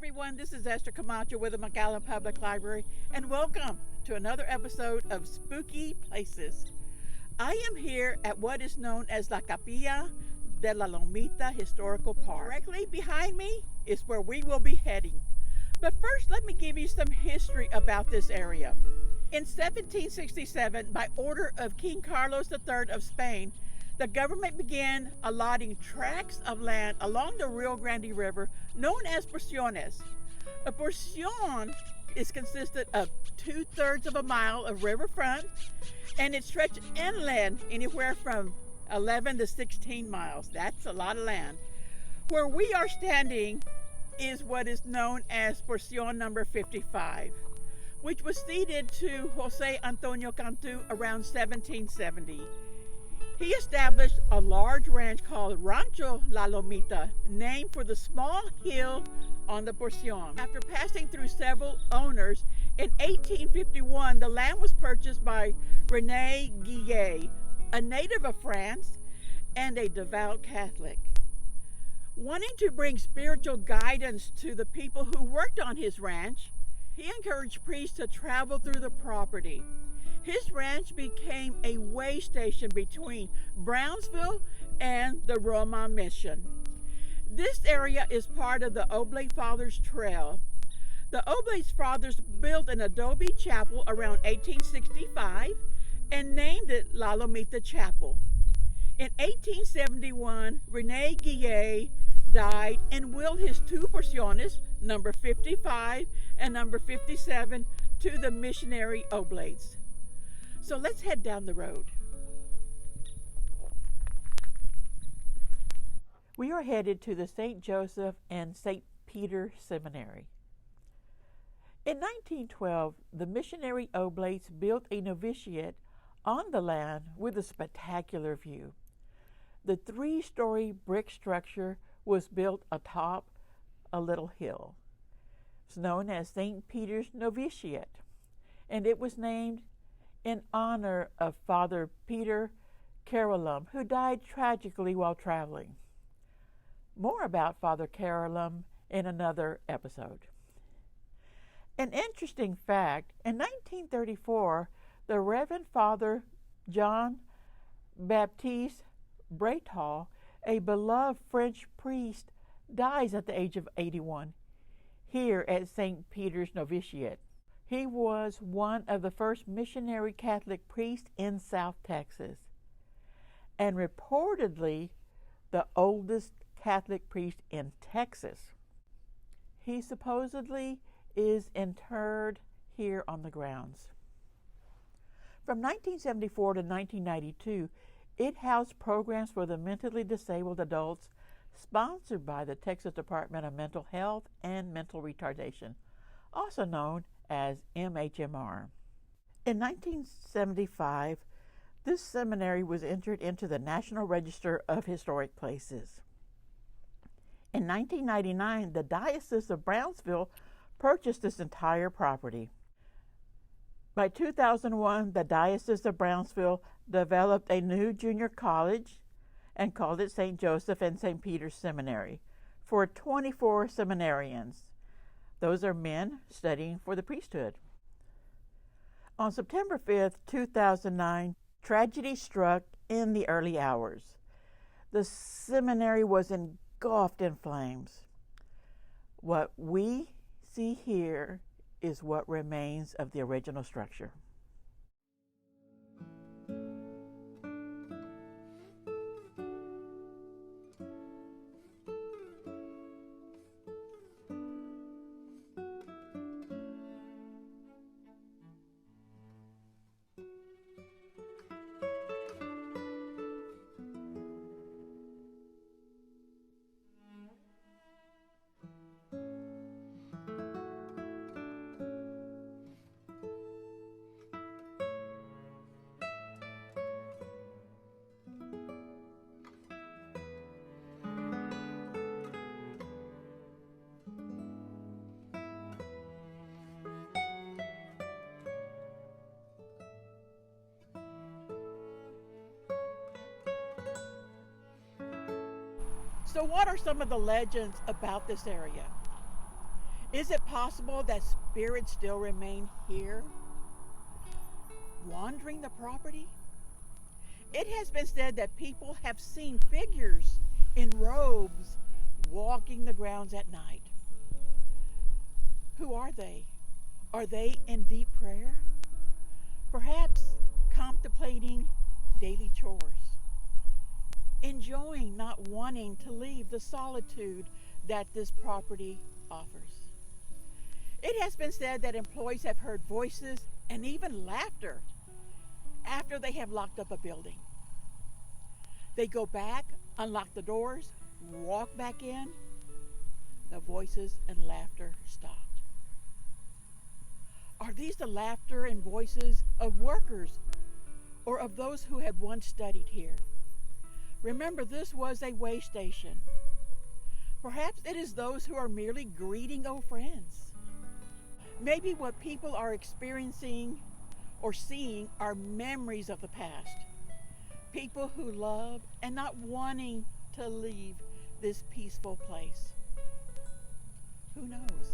everyone, this is Esther Camacho with the McAllen Public Library, and welcome to another episode of Spooky Places. I am here at what is known as La Capilla de la Lomita Historical Park. Directly behind me is where we will be heading. But first, let me give you some history about this area. In 1767, by order of King Carlos III of Spain, the government began allotting tracts of land along the Rio Grande River known as porciones. A porcion is consisted of 2/3 of a mile of riverfront, and it stretched inland anywhere from 11 to 16 miles. That's a lot of land. Where we are standing is what is known as porcion number 55, which was ceded to Jose Antonio Cantu around 1770. He established a large ranch called Rancho La Lomita, named for the small hill on the porcion. After passing through several owners, in 1851 the land was purchased by René Guillet, a native of France and a devout Catholic. Wanting to bring spiritual guidance to the people who worked on his ranch, he encouraged priests to travel through the property. His ranch became a way station between Brownsville and the Roma Mission. This area is part of the Oblate Fathers Trail. The Oblate Fathers built an adobe chapel around 1865 and named it La Lomita Chapel. In 1871, René Guillet died and willed his two porciones, number 55 and number 57, to the missionary Oblates. So let's head down the road. We are headed to the St. Joseph and St. Peter Seminary. In 1912, the missionary Oblates built a novitiate on the land with a spectacular view. The 3-story brick structure was built atop a little hill. It's known as St. Peter's Novitiate, and it was named in honor of Father Peter Carolum, who died tragically while traveling. More about Father Carolum in another episode. An interesting fact, in 1934, the Reverend Father John Baptiste Bretal, a beloved French priest, dies at the age of 81 here at St. Peter's Novitiate. He was one of the first missionary Catholic priests in South Texas, and reportedly the oldest Catholic priest in Texas. He supposedly is interred here on the grounds. From 1974 to 1992, it housed programs for the mentally disabled adults sponsored by the Texas Department of Mental Health and Mental Retardation, also known as MHMR. In 1975, this seminary was entered into the National Register of Historic Places. In 1999, the Diocese of Brownsville purchased this entire property. By 2001, the Diocese of Brownsville developed a new junior college and called it St. Joseph and St. Peter's Seminary for 24 seminarians. Those are men studying for the priesthood. On September 5th, 2009, tragedy struck in the early hours. The seminary was engulfed in flames. What we see here is what remains of the original structure. So what are some of the legends about this area? Is it possible that spirits still remain here, wandering the property? It has been said that people have seen figures in robes walking the grounds at night. Who are they? Are they in deep prayer? Perhaps contemplating daily chores, enjoying not wanting to leave the solitude that this property offers. It has been said that employees have heard voices and even laughter after they have locked up a building. They go back, unlock the doors, walk back in. The voices and laughter stopped. Are these the laughter and voices of workers or of those who had once studied here? Remember, this was a way station. Perhaps it is those who are merely greeting old friends. Maybe what people are experiencing or seeing are memories of the past. People who love and not wanting to leave this peaceful place. Who knows?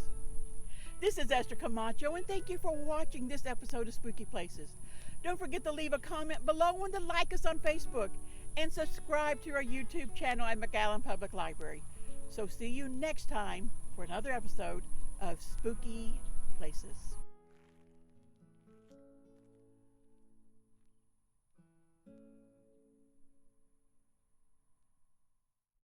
This is Esther Camacho, and thank you for watching this episode of Spooky Places. Don't forget to leave a comment below and to like us on Facebook and subscribe to our YouTube channel at McAllen Public Library. So see you next time for another episode of Spooky Places.